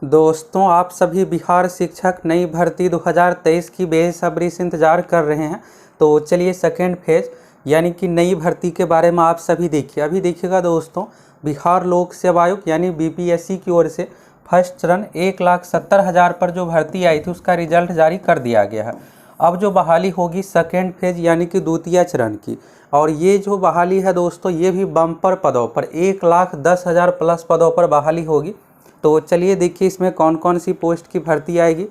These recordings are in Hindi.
दोस्तों, आप सभी बिहार शिक्षक नई भर्ती 2023 की बेसब्री से इंतज़ार कर रहे हैं। तो चलिए सेकेंड फेज यानी कि नई भर्ती के बारे में आप सभी देखिए। अभी देखिएगा दोस्तों, बिहार लोक सेवा आयोग यानी बीपीएससी की ओर से फर्स्ट चरण 1,70,000 पर जो भर्ती आई थी उसका रिजल्ट जारी कर दिया गया है। अब जो बहाली होगी सेकेंड फेज यानी कि द्वितीय चरण की, और ये जो बहाली है दोस्तों ये भी बम्पर पदों पर 1,10,000 प्लस पदों पर बहाली होगी। तो चलिए देखिए इसमें कौन कौन सी पोस्ट की भर्ती आएगी,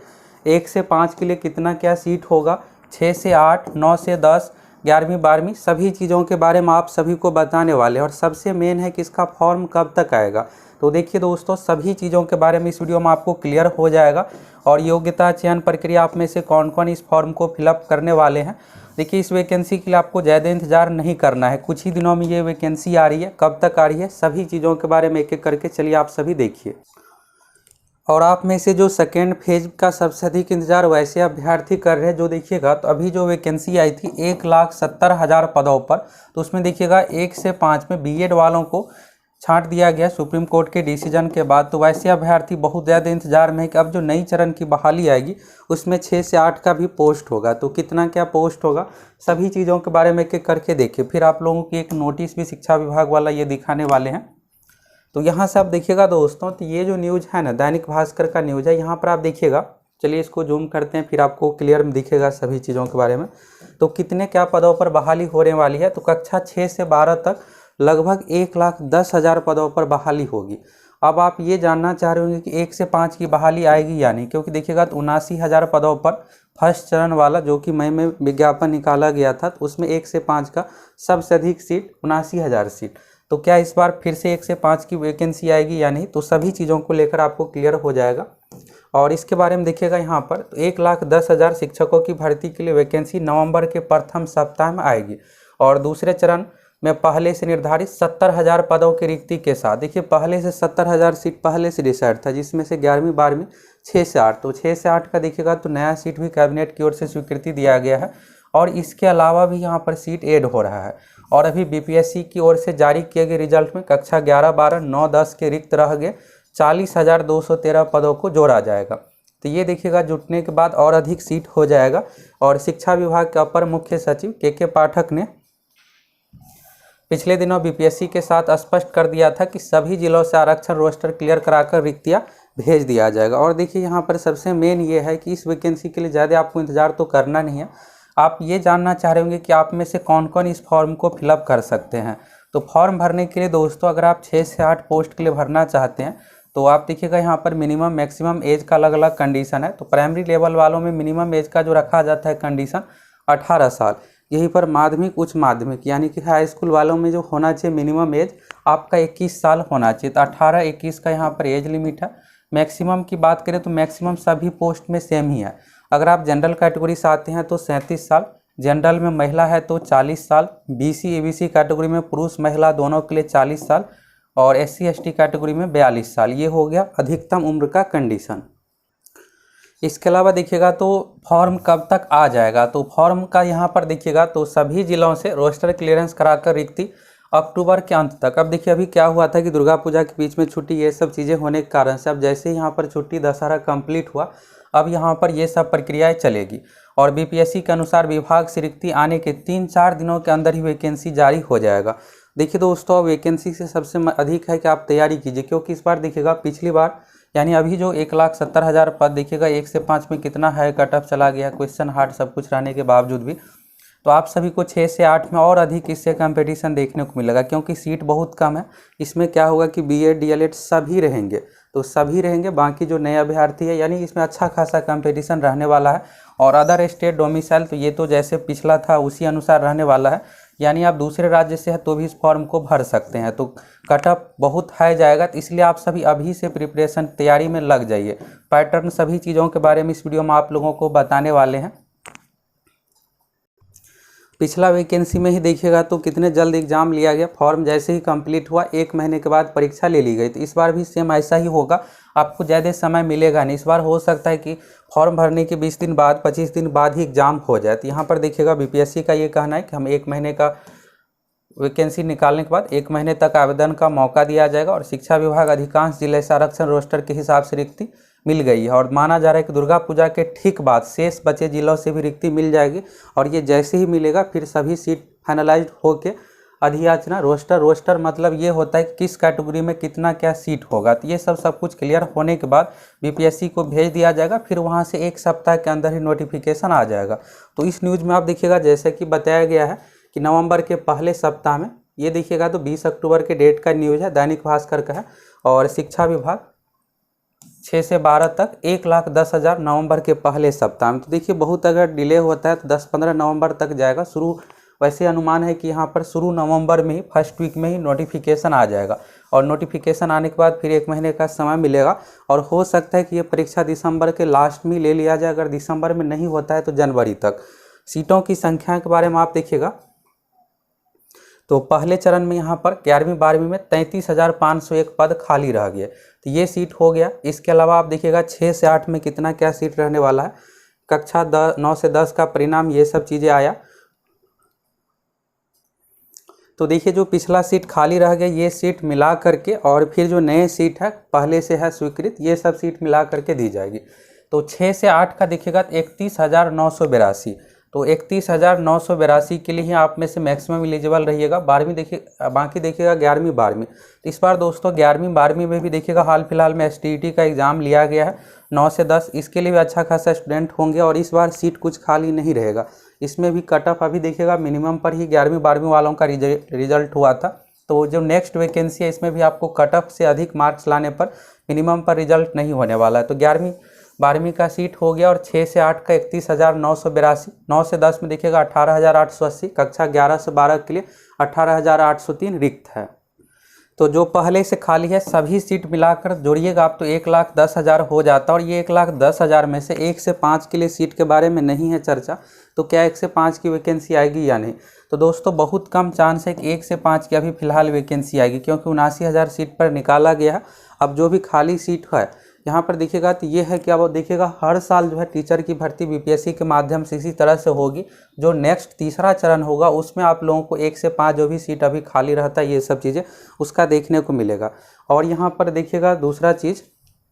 1 से 5 के लिए कितना क्या सीट होगा, 6 से 8, 9 से 10, 11वीं 12वीं सभी चीज़ों के बारे में आप सभी को बताने वाले हैं। और सबसे मेन है कि इसका फॉर्म कब तक आएगा। तो देखिए दोस्तों, सभी चीज़ों के बारे में इस वीडियो में आपको क्लियर हो जाएगा। और योग्यता चयन प्रक्रिया आप में से कौन कौन इस फॉर्म को फिलअप करने वाले हैं। देखिए इस वैकेंसी के लिए आपको ज़्यादा इंतजार नहीं करना है, कुछ ही दिनों में ये वैकेंसी आ रही है। कब तक आ रही है सभी चीज़ों के बारे में एक एक करके चलिए आप सभी देखिए। और आप में से जो सेकेंड फेज का सबसे अधिक इंतजार वैसे अभ्यर्थी कर रहे हैं, जो देखिएगा तो अभी जो वैकेंसी आई थी 1,70,000 पदों पर, तो उसमें देखिएगा 1 से 5 में बीएड वालों को छांट दिया गया सुप्रीम कोर्ट के डिसीजन के बाद। तो वैसे अभ्यर्थी बहुत ज़्यादा इंतजार में है कि अब जो नई चरण की बहाली आएगी उसमें 6 से 8 का भी पोस्ट होगा। तो कितना क्या पोस्ट होगा सभी चीज़ों के बारे में एक एक करके देखिए। फिर आप लोगों की एक नोटिस भी शिक्षा विभाग वाला ये दिखाने वाले हैं। तो यहाँ से आप देखिएगा दोस्तों, तो ये जो न्यूज़ है ना दैनिक भास्कर का न्यूज़ है, यहाँ पर आप देखिएगा। चलिए इसको जूम करते हैं फिर आपको क्लियर दिखेगा सभी चीज़ों के बारे में। तो कितने क्या पदों पर बहाली होने वाली है, तो कक्षा 6 से 12 तक लगभग 1,10,000 पदों पर बहाली होगी। अब आप ये जानना चाह रहे होंगे कि 1 से 5 की बहाली आएगी या नहीं, क्योंकि देखिएगा तो 79,000 पदों पर फर्स्ट चरण वाला जो कि मई में विज्ञापन निकाला गया था, तो उसमें 1 से 5 का सबसे अधिक सीट 79,000 सीट। तो क्या इस बार फिर से 1 से 5 की वैकेंसी आएगी या नहीं, तो सभी चीज़ों को लेकर आपको क्लियर हो जाएगा। और इसके बारे में देखिएगा यहाँ पर, तो 1,10,000 शिक्षकों की भर्ती के लिए वैकेंसी नवंबर के प्रथम सप्ताह में आएगी। और दूसरे चरण में पहले से निर्धारित 70,000 पदों की रिक्ति के साथ, देखिए पहले से 70,000 सीट पहले से डिसाइड था, जिसमें से 11वीं 12वीं 6 से 8, तो 6 से 8 का देखिएगा तो नया सीट भी कैबिनेट की ओर से स्वीकृति दिया गया है। और इसके अलावा भी यहाँ पर सीट ऐड हो रहा है। और अभी बीपीएससी की ओर से जारी किए गए रिजल्ट में कक्षा 11, 12, 9, 10 के रिक्त रह गए 40,213 पदों को जोड़ा जाएगा। तो ये देखिएगा जुटने के बाद और अधिक सीट हो जाएगा। और शिक्षा विभाग के अपर मुख्य सचिव के पाठक ने पिछले दिनों बीपीएससी के साथ स्पष्ट कर दिया था कि सभी जिलों से आरक्षण रोस्टर क्लियर कराकर रिक्तियाँ भेज दिया जाएगा। और देखिए यहाँ पर सबसे मेन ये है कि इस वैकेंसी के लिए ज़्यादा आपको इंतजार तो करना नहीं है। आप ये जानना चाह रहे होंगे कि आप में से कौन कौन इस फॉर्म को फिलअप कर सकते हैं। तो फॉर्म भरने के लिए दोस्तों, अगर आप 6 से 8 पोस्ट के लिए भरना चाहते हैं, तो आप देखिएगा यहाँ पर मिनिमम मैक्सिमम एज का अलग अलग कंडीशन है। तो प्राइमरी लेवल वालों में मिनिमम एज का जो रखा जाता है कंडीशन 18 साल। यहीं पर माध्यमिक, उच्च माध्यमिक यानी कि हाई स्कूल वालों में जो होना चाहिए मिनिमम एज आपका 21 साल होना चाहिए। तो 18-21 का यहाँ पर एज लिमिट है। मैक्सिमम की बात करें तो मैक्सिमम सभी पोस्ट में सेम ही है। अगर आप जनरल कैटेगरी से आते हैं तो 37 साल, जनरल में महिला है तो 40 साल, बीसी एबीसी कैटेगरी में पुरुष महिला दोनों के लिए 40 साल, और एससी एसटी कैटेगरी में 42 साल। ये हो गया अधिकतम उम्र का कंडीशन। इसके अलावा देखिएगा तो फॉर्म कब तक आ जाएगा, तो फॉर्म का यहाँ पर देखिएगा तो सभी जिलों से रोस्टर क्लियरेंस कराकर रिक्ति अक्टूबर के अंत तक। अब देखिए अभी क्या हुआ था कि दुर्गा पूजा के बीच में छुट्टी ये सब चीज़ें होने के कारण से अब जैसे ही यहाँ पर छुट्टी दशहरा कंप्लीट हुआ, अब यहाँ पर ये सब प्रक्रियाएं चलेगी। और बीपीएससी के अनुसार विभाग से रिक्ति आने के 3-4 दिनों के अंदर ही वैकेंसी जारी हो जाएगा। देखिए दोस्तों, वैकेंसी से सबसे अधिक है कि आप तैयारी कीजिए, क्योंकि इस बार देखिएगा पिछली बार यानी अभी जो 1,70,000 पद देखिएगा 1 से 5 में कितना है कट ऑफ चला गया, क्वेश्चन हार्ड सब कुछ रहने के बावजूद भी। तो आप सभी को 6 से 8 में और अधिक इससे कंपटीशन देखने को मिलेगा, क्योंकि सीट बहुत कम है। इसमें क्या होगा कि बीएड डीएलएड सभी रहेंगे, तो सभी रहेंगे। बाकी जो नए अभ्यर्थी है यानी इसमें अच्छा खासा कंपटीशन रहने वाला है। और अदर स्टेट डोमिसाइल, तो ये तो जैसे पिछला था उसी अनुसार रहने वाला है, यानी आप दूसरे राज्य से हैं तो भी इस फॉर्म को भर सकते हैं। तो कट ऑफ बहुत हाई जाएगा, तो इसलिए आप सभी अभी से प्रिपरेशन तैयारी में लग जाइए। पैटर्न सभी चीज़ों के बारे में इस वीडियो में आप लोगों को बताने वाले हैं। पिछला वैकेंसी में ही देखिएगा तो कितने जल्द एग्जाम लिया गया, फॉर्म जैसे ही कंप्लीट हुआ 1 महीने के बाद परीक्षा ले ली गई। तो इस बार भी सेम ऐसा ही होगा, आपको ज़्यादा समय मिलेगा नहीं। इस बार हो सकता है कि फॉर्म भरने के 20 दिन बाद 25 दिन बाद ही एग्जाम हो जाए। तो यहाँ पर देखिएगा बीपीएससी का ये कहना है कि हम 1 महीने का वैकेंसी निकालने के बाद 1 महीने तक आवेदन का मौका दिया जाएगा। और शिक्षा विभाग अधिकांश जिले से आरक्षण रोस्टर के हिसाब से रिक्ति मिल गई है और माना जा रहा है कि दुर्गा पूजा के ठीक बाद शेष बचे जिलों से भी रिक्ति मिल जाएगी। और ये जैसे ही मिलेगा फिर सभी सीट फाइनलाइज होके अधियाचना रोस्टर मतलब ये होता है कि किस कैटेगरी में कितना क्या सीट होगा। तो ये सब कुछ क्लियर होने के बाद बीपीएससी को भेज दिया जाएगा, फिर वहाँ से 1 सप्ताह के अंदर ही नोटिफिकेशन आ जाएगा। तो इस न्यूज़ में आप देखिएगा जैसे कि बताया गया है कि नवंबर के पहले सप्ताह में, ये देखिएगा तो 20 अक्टूबर के डेट का न्यूज़ है, दैनिक भास्कर का है। और शिक्षा विभाग 6 से 12 तक 1,10,000 नवंबर के पहले सप्ताह में। तो देखिए बहुत अगर डिले होता है तो 10-15 नवंबर तक जाएगा। शुरू वैसे अनुमान है कि यहाँ पर शुरू नवंबर में ही, फर्स्ट वीक में ही नोटिफिकेशन आ जाएगा। और नोटिफिकेशन आने के बाद फिर 1 महीने का समय मिलेगा और हो सकता है कि ये परीक्षा दिसंबर के लास्ट में ले लिया जाए। अगर दिसंबर में नहीं होता है तो जनवरी तक। सीटों की संख्या के बारे में आप देखिएगा तो पहले चरण में यहाँ पर 11वीं-12वीं में 33,501 पद खाली रह गए, तो ये सीट हो गया। इसके अलावा आप देखिएगा 6 से 8 में कितना क्या सीट रहने वाला है, कक्षा 9 से 10 का परिणाम, ये सब चीज़ें आया। तो देखिए जो पिछला सीट खाली रह गया ये सीट मिला करके और फिर जो नए सीट है पहले से है स्वीकृत, ये सब सीट मिला करके दी जाएगी। तो 6 से 8 का देखिएगा 31,982, तो 31,982 के लिए ही आप में से मैक्सिमम एलिजिबल रहिएगा। 12वीं देखिए, बाकी देखिएगा 11वीं-12वीं। तो इस बार दोस्तों 11वीं-12वीं में भी देखिएगा हाल फिलहाल में STET का एग्ज़ाम लिया गया है 9 से 10, इसके लिए भी अच्छा खासा स्टूडेंट होंगे और इस बार सीट कुछ खाली नहीं रहेगा। इसमें भी कट ऑफ अभी देखिएगा मिनिमम पर ही 11वीं-12वीं वालों का रिजल्ट हुआ था। तो जो नेक्स्ट वैकेंसी है इसमें भी आपको कट ऑफ से अधिक मार्क्स लाने पर मिनिमम पर रिजल्ट नहीं होने वाला है। तो 11वीं-12वीं का सीट हो गया और 6 से 8 का 31,982, 9 से 10 में देखिएगा 18,880, कक्षा 11 से 12 के लिए 18,803 रिक्त है। तो जो पहले से खाली है सभी सीट मिलाकर जोड़िएगा आप तो 1,10,000 हो जाता है। और ये 1,10,000 में से 1 से 5 के लिए सीट के बारे में नहीं है चर्चा, तो क्या 1 से 5 की वैकेंसी आएगी या नहीं। तो दोस्तों बहुत कम चांस है कि 1 से 5 की अभी फिलहाल वैकेंसी आएगी, क्योंकि 79,000 सीट पर निकाला गया है। अब जो भी खाली सीट है यहाँ पर देखिएगा तो ये है कि अब देखिएगा हर साल जो है टीचर की भर्ती बीपीएससी के माध्यम से इसी तरह से होगी। जो नेक्स्ट तीसरा चरण होगा उसमें आप लोगों को 1 से 5 जो भी सीट अभी खाली रहता है ये सब चीज़ें उसका देखने को मिलेगा। और यहाँ पर देखिएगा दूसरा चीज़,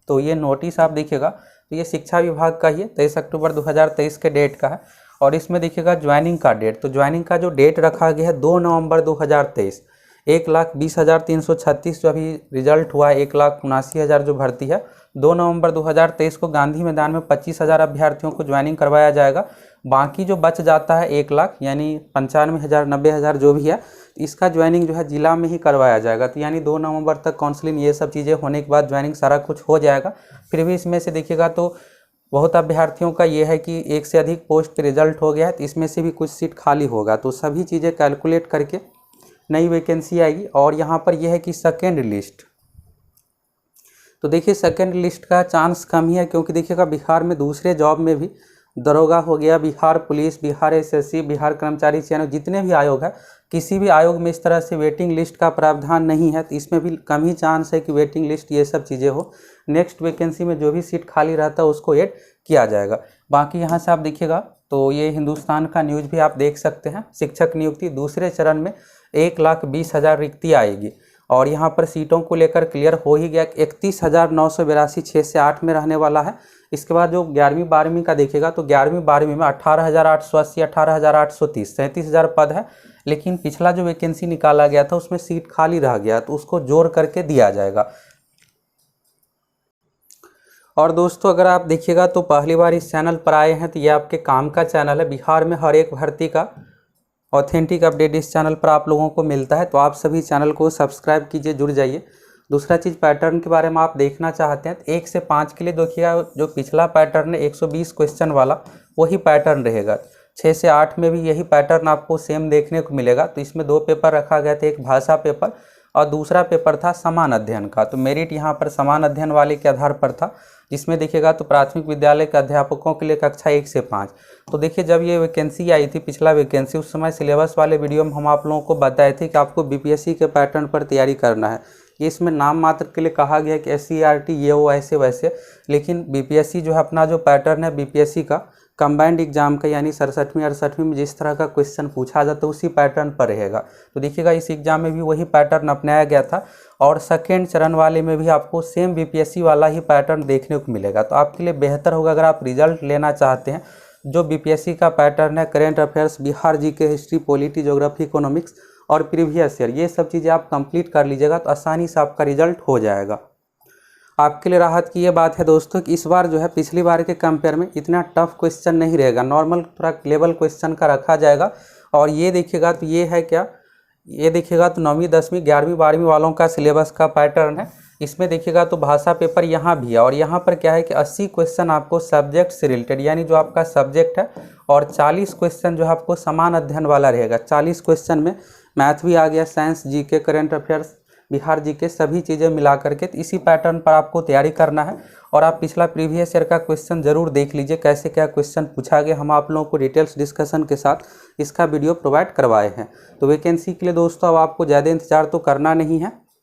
तो ये नोटिस आप देखिएगा तो ये शिक्षा विभाग का ही है, 23 अक्टूबर 2023 के डेट का है। और इसमें देखिएगा ज्वाइनिंग का डेट, तो ज्वाइनिंग का जो डेट रखा गया है 2 नवंबर 2023। 1,20,336 जो अभी रिजल्ट हुआ है, 1,79,000 जो भर्ती है, 2 नवंबर 2023 को गांधी मैदान में 25,000 अभ्यर्थियों को ज्वाइनिंग करवाया जाएगा। बाकी जो बच जाता है 1 लाख यानी 95,000 90,000 जो भी है, इसका ज्वाइनिंग जो है जिला में ही करवाया जाएगा। तो यानी 2 नवंबर तक काउंसलिंग ये सब चीज़ें होने के बाद ज्वाइनिंग सारा कुछ हो जाएगा। फिर भी इसमें से देखिएगा तो बहुत अभ्यर्थियों का ये है कि 1 से अधिक पोस्ट पे रिजल्ट हो गया है, तो इसमें से भी कुछ सीट खाली होगा। तो सभी चीज़ें कैलकुलेट करके नई वैकेंसी आएगी। और यहाँ पर यह है कि सेकेंड लिस्ट, तो देखिए सेकेंड लिस्ट का चांस कम ही है, क्योंकि देखिएगा बिहार में दूसरे जॉब में भी दरोगा हो गया, बिहार पुलिस, बिहार SSC, बिहार कर्मचारी चयन, जितने भी आयोग है किसी भी आयोग में इस तरह से वेटिंग लिस्ट का प्रावधान नहीं है। तो इसमें भी कम ही चांस है कि वेटिंग लिस्ट ये सब चीज़ें हो। नेक्स्ट वैकेंसी में जो भी सीट खाली रहता है उसको ऐड किया जाएगा। बाकी यहाँ से आप देखिएगा तो ये हिंदुस्तान का न्यूज़ भी आप देख सकते हैं। शिक्षक नियुक्ति दूसरे चरण में 1,20,000 रिक्ति आएगी और यहाँ पर सीटों को लेकर क्लियर हो ही गया। 31,982 6 से 8 में रहने वाला है। इसके बाद जो 11वीं-12वीं का देखिएगा तो 11वीं-12वीं में 18,880, 18,830, 37,000 पद है। लेकिन पिछला जो वैकेंसी निकाला गया था उसमें सीट खाली रह गया, तो उसको जोड़ करके दिया जाएगा। और दोस्तों अगर आप देखिएगा तो पहली बार इस चैनल पर आए हैं तो ये आपके काम का चैनल है। बिहार में हर एक भर्ती का ऑथेंटिक अपडेट इस चैनल पर आप लोगों को मिलता है, तो आप सभी चैनल को सब्सक्राइब कीजिए, जुड़ जाइए। दूसरा चीज़ पैटर्न के बारे में आप देखना चाहते हैं तो 1 से 5 के लिए देखिएगा जो पिछला पैटर्न है 120 क्वेश्चन वाला वही पैटर्न रहेगा। 6 से 8 में भी यही पैटर्न आपको सेम देखने को मिलेगा। तो इसमें 2 पेपर रखा गया था, एक भाषा पेपर और दूसरा पेपर था समान अध्ययन का। तो मेरिट यहाँ पर समान अध्ययन वाले के आधार पर था, जिसमें देखिएगा तो प्राथमिक विद्यालय के अध्यापकों के लिए कक्षा 1 से 5। तो देखिए जब ये वैकेंसी आई थी पिछला वैकेंसी, उस समय सिलेबस वाले वीडियो में हम आप लोगों को बताए थे कि आपको बीपीएससी के पैटर्न पर तैयारी करना है। ये इसमें नाम मात्र के लिए कहा गया कि SCERT ये वो ऐसे वैसे, लेकिन बीपीएससी जो है अपना जो पैटर्न है बीपीएससी का कंबाइंड एग्जाम का यानी 67वीं 68वीं में जिस तरह का क्वेश्चन पूछा जाता है उसी पैटर्न पर रहेगा। तो देखिएगा इस एग्जाम में भी वही पैटर्न अपनाया गया था और सेकेंड चरण वाले में भी आपको सेम बीपीएससी वाला ही पैटर्न देखने को मिलेगा। तो आपके लिए बेहतर होगा अगर आप रिजल्ट लेना चाहते हैं, जो बीपीएससी का पैटर्न है current affairs, Bihar GK, history, polity, geography, economics और प्रीवियस ईयर, ये सब चीज़ें आप कंप्लीट कर लीजिएगा तो आसानी से आपका रिजल्ट हो जाएगा। आपके लिए राहत की ये बात है दोस्तों कि इस बार जो है पिछली बार के कंपेयर में इतना टफ क्वेश्चन नहीं रहेगा, नॉर्मल थोड़ा लेवल क्वेश्चन का रखा जाएगा। और ये देखिएगा तो ये है क्या, ये देखिएगा तो 9वीं 10वीं 11वीं 12वीं वालों का सिलेबस का पैटर्न है। इसमें देखिएगा तो भाषा पेपर यहाँ भी है और यहाँ पर क्या है कि 80 क्वेश्चन आपको सब्जेक्ट से रिलेटेड यानी जो आपका सब्जेक्ट है और 40 क्वेश्चन जो है आपको समान अध्ययन वाला रहेगा। 40 क्वेश्चन में मैथ भी आ गया, science, GK, current affairs, Bihar GK, सभी चीज़ें मिला करके तो इसी पैटर्न पर आपको तैयारी करना है। और आप पिछला प्रीवियस ईयर का क्वेश्चन जरूर देख लीजिए कैसे क्या क्वेश्चन पूछा गया। हम आप लोगों को डिटेल्स डिस्कशन के साथ इसका वीडियो प्रोवाइड करवाए हैं। तो वैकेंसी के लिए दोस्तों अब आपको ज़्यादा इंतजार तो करना नहीं है,